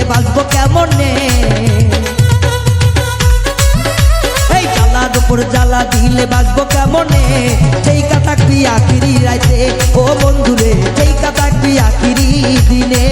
বাঁচবো কেমনে। এই জ্বালার উপর জ্বালা দিলে বাঁচবো কেমনে। যেই কাটাকবি আখিরি রাইতে ও বন্ধুরে, যেই কাটাকবি আখিরি দিনে।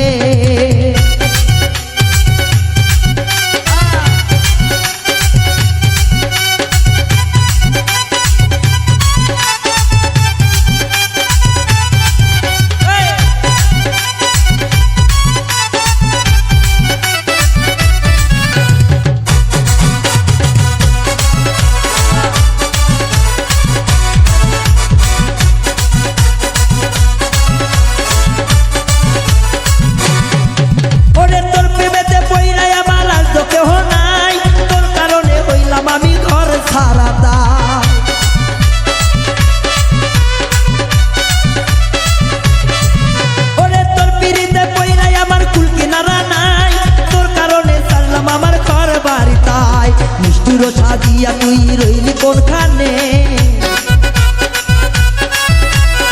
সাজিয়া তুই রইলি কোনখানে।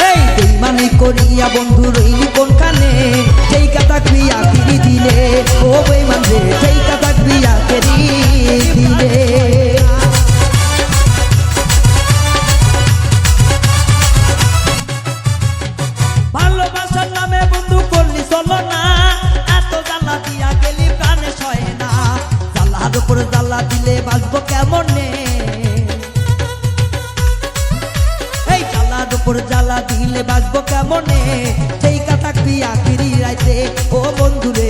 এই বেইমানি করিয়া বন্ধু রইলি কোনখানে। যেই কাটাকবি আখিরি দিলে ও বেইমান রে, যেই কাটাকবি আখিরি দিলে। ভালোবাসার নামে বন্ধু করলি চলো না, এত জ্বালা দিয়া গেলি প্রাণে সয় না। জ্বালার উপর জ্বালা দিলে বাঁচবো কেমনে। এই জ্বালার উপর জ্বালা দিলে বাঁচবো কেমনে। যেই কাটাকবি আখিরি রাইতে ও বন্ধুরে।